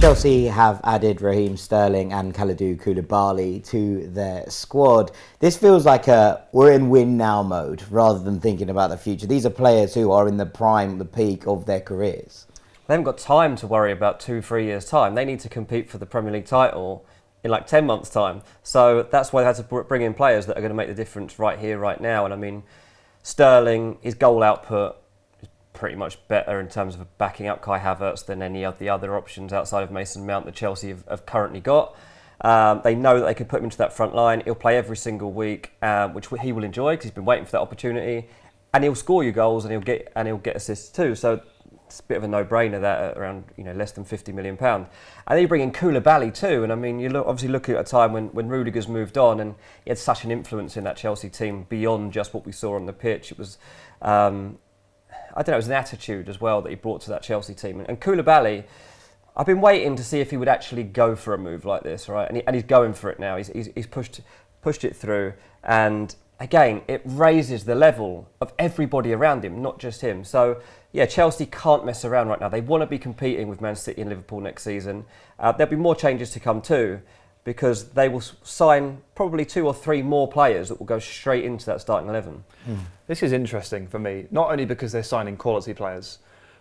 Chelsea have added Raheem Sterling and Kalidou Koulibaly to their squad. This feels like we're in win now mode rather than thinking about the future. These are players who are in the prime, the peak of their careers. They haven't got time to worry about 2-3 years' time. They need to compete for the Premier League title in like 10 months' time. So that's why they had to bring in players that are going to make the difference right here, right now. And I mean, Sterling, his goal output is pretty much better in terms of backing up Kai Havertz than any of the other options outside of Mason Mount that Chelsea have currently got. They know that they can put him into that front line. He'll play every single week, which he will enjoy because he's been waiting for that opportunity. And he'll score you goals and he'll get assists too. So it's a bit of a no-brainer that at around less than £50 million. And then you bring in Koulibaly too. And I mean, you're obviously looking at a time when Rudiger's moved on and he had such an influence in that Chelsea team beyond just what we saw on the pitch. It was, I don't know, it was an attitude as well that he brought to that Chelsea team. And Koulibaly, I've been waiting to see if he would actually go for a move like this, right? And he's going for it now. He's pushed it through. And again, it raises the level of everybody around him, not just him. So, yeah, Chelsea can't mess around right now. They want to be competing with Man City and Liverpool next season. There'll be more changes to come too, because they will sign probably 2 or 3 more players that will go straight into that starting 11. This is interesting for me, not only because they're signing quality players,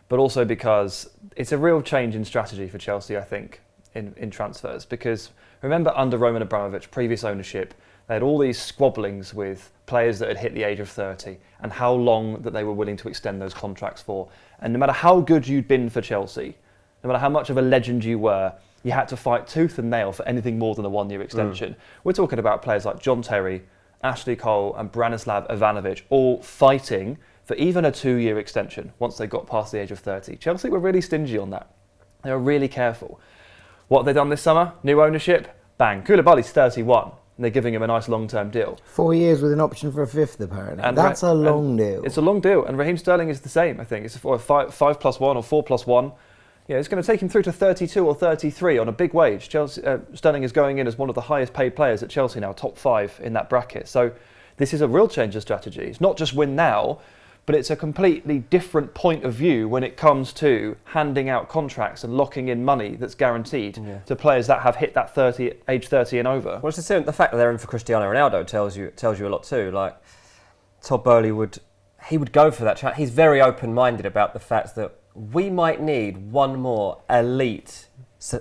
but also because it's a real change in strategy for Chelsea, I think, in transfers. Because remember, under Roman Abramovich, previous ownership, they had all these squabblings with players that had hit the age of 30 and how long that they were willing to extend those contracts for. And no matter how good you'd been for Chelsea, no matter how much of a legend you were, you had to fight tooth and nail for anything more than a 1-year extension. We're talking about players like John Terry, Ashley Cole and Branislav Ivanovic all fighting for even a 2-year extension once they got past the age of 30. Chelsea were really stingy on that. They were really careful. What have they done this summer? New ownership? Bang. Koulibaly's 31. And they're giving him a nice long-term deal. 4 years with an option for a 5th, apparently. And that's a long deal. It's a long deal. And Raheem Sterling is the same, I think. It's a 5 plus 1 or 4 plus 1. Yeah, it's going to take him through to 32 or 33 on a big wage. Sterling is going in as one of the highest paid players at Chelsea now, top 5 in that bracket. So this is a real change of strategy. It's not just win now, but it's a completely different point of view when it comes to handing out contracts and locking in money that's guaranteed to players that have hit that age 30 and over. Well, it's the fact that they're in for Cristiano Ronaldo tells you a lot too. Like, Todd Boehly would go for that. He's very open-minded about the fact that we might need one more elite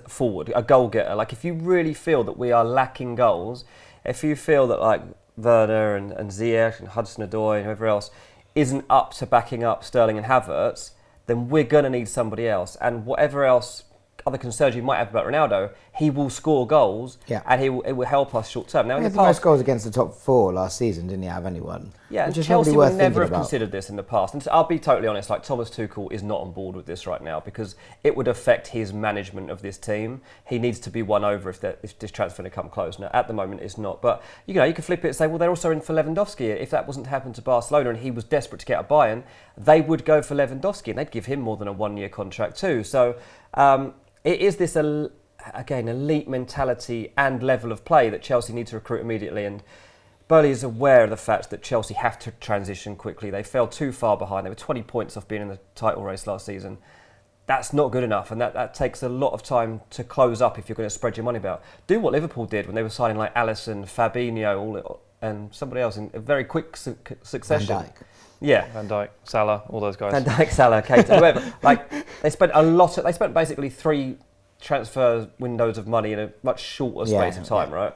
forward, a goal-getter. Like, if you really feel that we are lacking goals, if you feel that like Werner and Ziyech and Hudson-Odoi and whoever else isn't up to backing up Sterling and Havertz, then we're going to need somebody else. And whatever else, other concerns you might have about Ronaldo, he will score goals and it will help us short term. Now, he had the most goals against the top 4 last season, didn't he have anyone? Yeah, and Chelsea would never have considered this in the past. And I'll be totally honest, like Thomas Tuchel is not on board with this right now because it would affect his management of this team. He needs to be won over if this transfer to come close. Now, at the moment, it's not. But you can flip it and say, well, they're also in for Lewandowski. If that wasn't to happen to Barcelona and he was desperate to get a Bayern, they would go for Lewandowski and they'd give him more than a 1-year contract too. So it is this, again, elite mentality and level of play that Chelsea need to recruit immediately. And Boehly is aware of the fact that Chelsea have to transition quickly. They fell too far behind. They were 20 points off being in the title race last season. That's not good enough, and that takes a lot of time to close up if you're going to spread your money about. Do what Liverpool did when they were signing like Alisson, Fabinho, and somebody else in a very quick succession. Van Dijk. Yeah, Van Dijk, Salah, all those guys. Van Dijk, Salah, Keita, whoever. Like they spent basically 3 transfer windows of money in a much shorter space of time, right?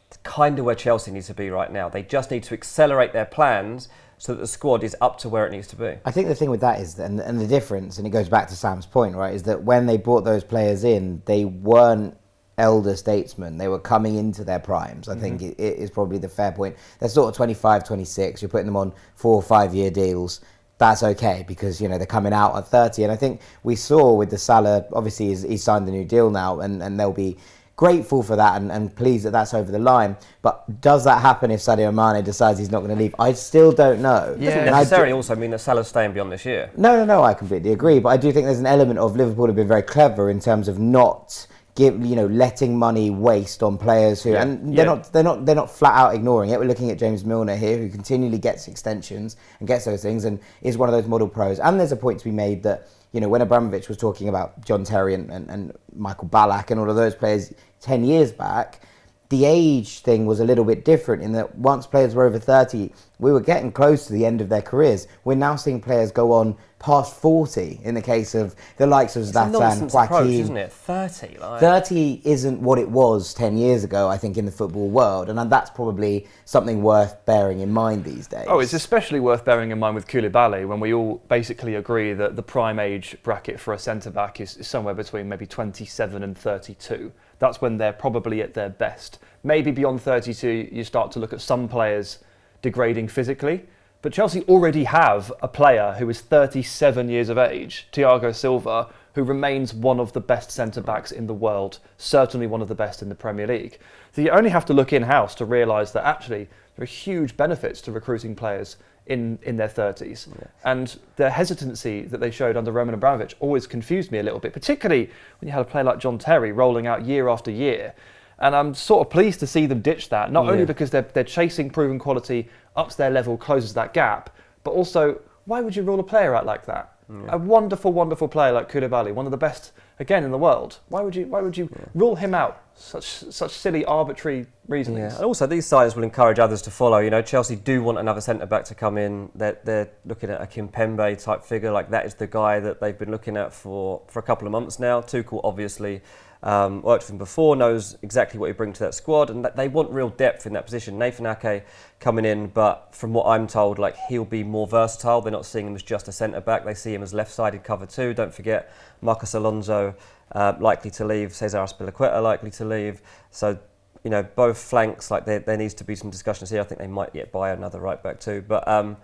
It's kind of where Chelsea needs to be right now. They just need to accelerate their plans so that the squad is up to where it needs to be. I think the thing with that is, and the difference, and it goes back to Sam's point, right, is that when they brought those players in, they weren't elder statesmen. They were coming into their primes. I think it is probably the fair point. They're sort of 25, 26. You're putting them on 4 or 5 year deals. That's okay because, they're coming out at 30. And I think we saw with the Salah, obviously he's signed the new deal now and they'll be grateful for that and pleased that that's over the line. But does that happen if Sadio Mane decides he's not going to leave? I still don't know. It doesn't necessarily also mean that Salah's staying beyond this year. No, I completely agree. But I do think there's an element of Liverpool have been very clever in terms of not letting money waste on players who, and they're not flat out ignoring it. We're looking at James Milner here, who continually gets extensions and gets those things, and is one of those model pros. And there's a point to be made that you know, when Abramovich was talking about John Terry and Michael Ballack and all of those players 10 years back, the age thing was a little bit different in that once players were over 30, we were getting close to the end of their careers. We're now seeing players go on past 40 in the case of the likes of Zlatan, approach, Joaquin. isn't it? 30. 30 isn't what it was 10 years ago, I think, in the football world. And that's probably something worth bearing in mind these days. Oh, it's especially worth bearing in mind with Koulibaly when we all basically agree that the prime age bracket for a centre-back is somewhere between maybe 27 and 32. That's when they're probably at their best. Maybe beyond 32, you start to look at some players degrading physically. But Chelsea already have a player who is 37 years of age, Thiago Silva, who remains one of the best centre-backs in the world, certainly one of the best in the Premier League. So you only have to look in-house to realise that actually there are huge benefits to recruiting players in their 30s. Yeah. And the hesitancy that they showed under Roman Abramovich always confused me a little bit, particularly when you had a player like John Terry rolling out year after year. And I'm sort of pleased to see them ditch that, not only because they're chasing proven quality, ups their level, closes that gap, but also, why would you rule a player out like that? Yeah. A wonderful, wonderful player like Koulibaly, one of the best, again, in the world. Why would you rule him out? Such silly, arbitrary reasonings. Yeah. And also, these signings will encourage others to follow. You know, Chelsea do want another centre-back to come in. They're looking at a Kimpembe type figure. Like, that is the guy that they've been looking at for a couple of months now. Tuchel, obviously, worked with him before, knows exactly what he brings to that squad, and they want real depth in that position. Nathan Ake coming in, but from what I'm told, like, he'll be more versatile. They're not seeing him as just a centre-back. They see him as left-sided cover too. Don't forget, Marcos Alonso likely to leave, Cesar Azpilicueta likely to leave. So, you know, both flanks, like, there needs to be some discussions here. I think they might yet buy another right-back too. But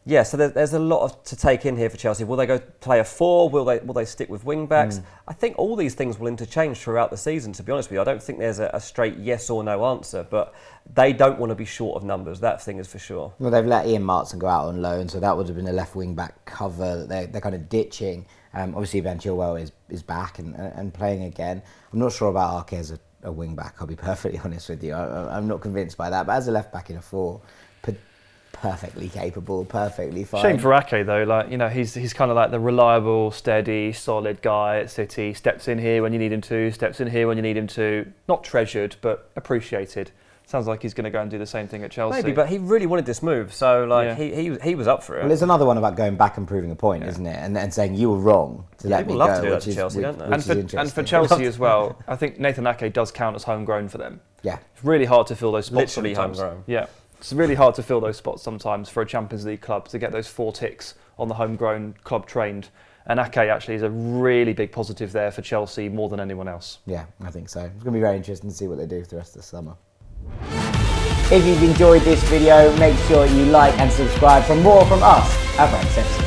yeah, so there's a lot to take in here for Chelsea. Will they go play a 4? Will they stick with wing backs? I think all these things will interchange throughout the season, to be honest with you. I don't think there's a straight yes or no answer, but they don't want to be short of numbers. That thing is for sure. Well, they've let Ian Martson go out on loan, so that would have been a left wing back cover that they're kind of ditching. Obviously, Ben Chilwell is back and playing again. I'm not sure about Arke as a wing back, I'll be perfectly honest with you. I'm not convinced by that, but as a left back in a 4, perfectly capable, perfectly fine. Shame for Ake though, like, you know, he's kind of like the reliable, steady, solid guy at City. Steps in here when you need him to, steps in here when you need him to. Not treasured, but appreciated. Sounds like he's going to go and do the same thing at Chelsea. Maybe, but he really wanted this move, so like he was up for it. Well, there's another one about going back and proving a point, isn't it? And saying you were wrong to let me go. Love to do that to Chelsea, don't they? And for Chelsea as well, I think Nathan Ake does count as homegrown for them. Yeah, it's really hard to fill those spots. Literally sometimes. homegrown. Yeah. It's really hard to fill those spots sometimes for a Champions League club to get those 4 ticks on the homegrown club trained. And Ake actually is a really big positive there for Chelsea more than anyone else. Yeah, I think so. It's going to be very interesting to see what they do for the rest of the summer. If you've enjoyed this video, make sure you like and subscribe for more from us at Ranks FC.